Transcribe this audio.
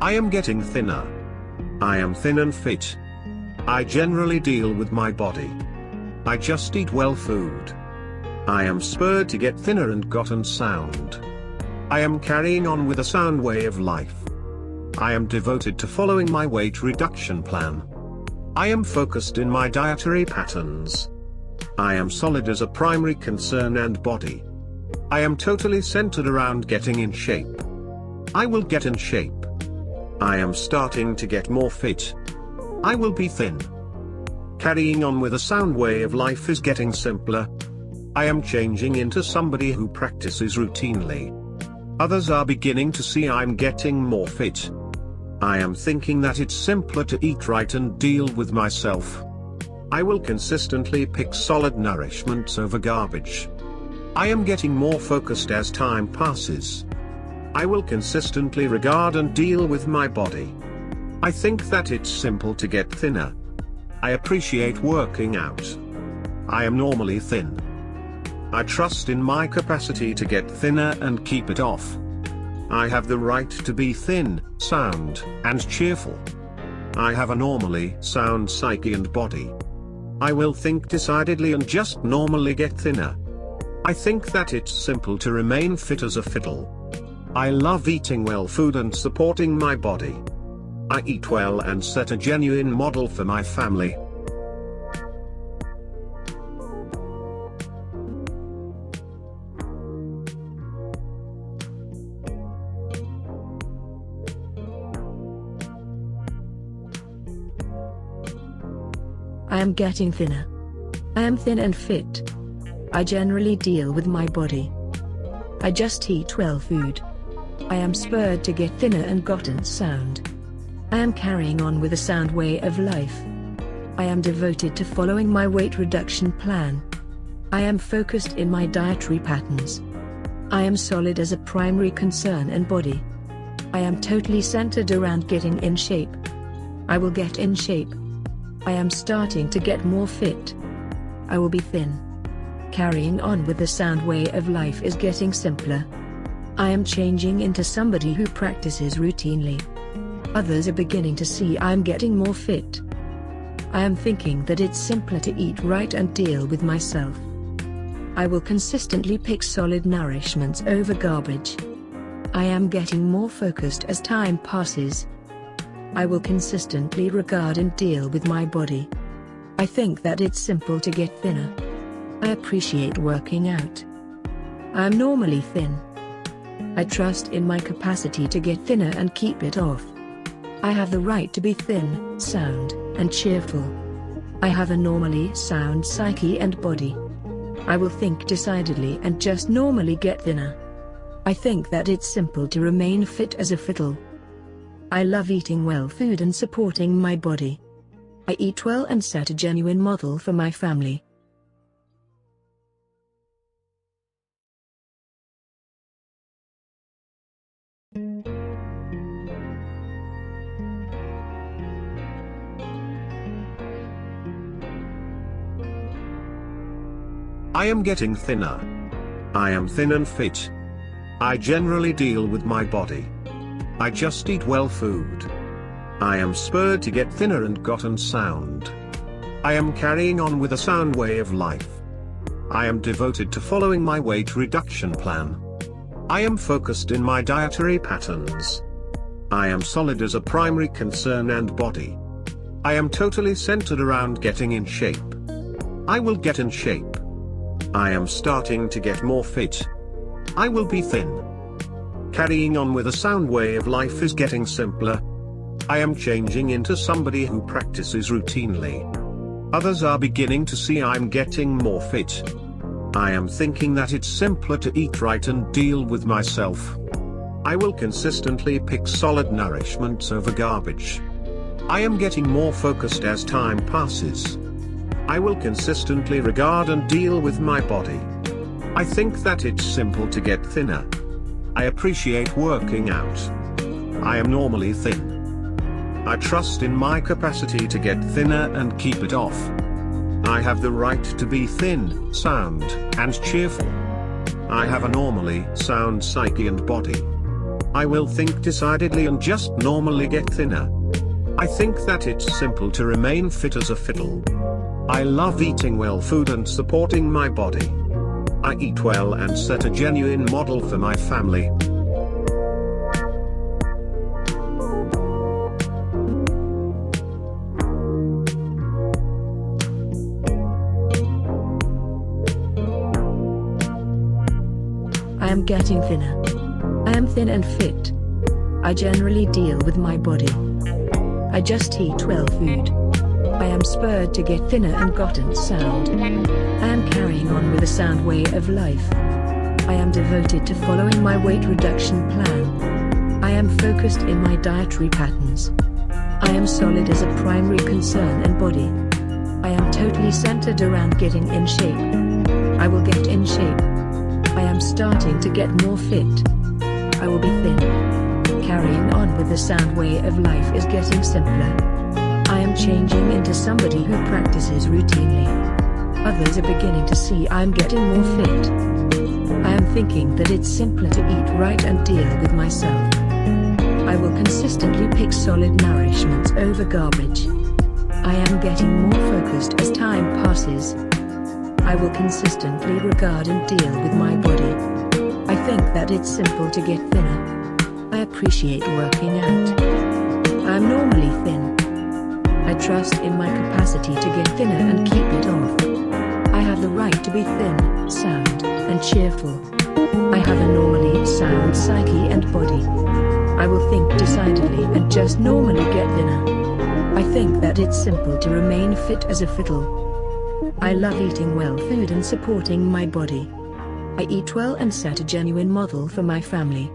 I am getting thinner. I am thin and fit. I generally deal with my body. I just eat well food. I am spurred to get thinner and gotten sound. I am carrying on with a sound way of life. I am devoted to following my weight reduction plan. I am focused in my dietary patterns. I am solid as a primary concern and body. I am totally centered around getting in shape. I will get in shape. I am starting to get more fit. I will be thin. Carrying on with a sound way of life is getting simpler. I am changing into somebody who practices routinely. Others are beginning to see I'm getting more fit. I am thinking that it's simpler to eat right and deal with myself. I will consistently pick solid nourishments over garbage. I am getting more focused as time passes. I will consistently regard and deal with my body. I think that it's simple to get thinner. I appreciate working out. I am normally thin. I trust in my capacity to get thinner and keep it off. I have the right to be thin, sound, and cheerful. I have a normally sound psyche and body. I will think decidedly and just normally get thinner. I think that it's simple to remain fit as a fiddle. I love eating well food and supporting my body. I eat well and set a genuine model for my family. I am getting thinner. I am thin and fit. I generally deal with my body. I just eat well food. I am spurred to get thinner and gotten sound. I am carrying on with a sound way of life. I am devoted to following my weight reduction plan. I am focused in my dietary patterns. I am solid as a primary concern and body. I am totally centered around getting in shape. I will get in shape. I am starting to get more fit. I will be thin. Carrying on with the sound way of life is getting simpler. I am changing into somebody who practices routinely. Others are beginning to see I'm getting more fit. I am thinking that it's simpler to eat right and deal with myself. I will consistently pick solid nourishments over garbage. I am getting more focused as time passes. I will consistently regard and deal with my body. I think that it's simple to get thinner. I appreciate working out. I am normally thin. I trust in my capacity to get thinner and keep it off. I have the right to be thin, sound, and cheerful. I have a normally sound psyche and body. I will think decidedly and just normally get thinner. I think that it's simple to remain fit as a fiddle. I love eating well food and supporting my body. I eat well and set a genuine model for my family. I am getting thinner. I am thin and fit. I generally deal with my body. I just eat well food. I am spurred to get thinner and gotten sound. I am carrying on with a sound way of life. I am devoted to following my weight reduction plan. I am focused in my dietary patterns. I am solid as a primary concern and body. I am totally centered around getting in shape. I will get in shape. I am starting to get more fit. I will be thin. Carrying on with a sound way of life is getting simpler. I am changing into somebody who practices routinely. Others are beginning to see I'm getting more fit. I am thinking that it's simpler to eat right and deal with myself. I will consistently pick solid nourishments over garbage. I am getting more focused as time passes. I will consistently regard and deal with my body. I think that it's simple to get thinner. I appreciate working out. I am normally thin. I trust in my capacity to get thinner and keep it off. I have the right to be thin, sound, and cheerful. I have a normally sound psyche and body. I will think decidedly and just normally get thinner. I think that it's simple to remain fit as a fiddle. I love eating well food and supporting my body. I eat well and set a genuine model for my family. I am getting thinner. I am thin and fit. I generally deal with my body. I just eat well food. I am spurred to get thinner and gotten sound. I am carrying on with a sound way of life. I am devoted to following my weight reduction plan. I am focused in my dietary patterns. I am solid as a primary concern and body. I am totally centered around getting in shape. I will get in shape. I am starting to get more fit. I will be thin. Carrying on with the sound way of life is getting simpler. I am changing into somebody who practices routinely. Others are beginning to see I'm getting more fit. I am thinking that it's simpler to eat right and deal with myself. I will consistently pick solid nourishments over garbage. I am getting more focused as time passes. I will consistently regard and deal with my body. I think that it's simple to get thinner. I appreciate working out. I am normally thin. I trust in my capacity to get thinner and keep it off. I have the right to be thin, sound, and cheerful. I have a normally sound psyche and body. I will think decidedly and just normally get thinner. I think that it's simple to remain fit as a fiddle. I love eating well food and supporting my body. I eat well and set a genuine model for my family.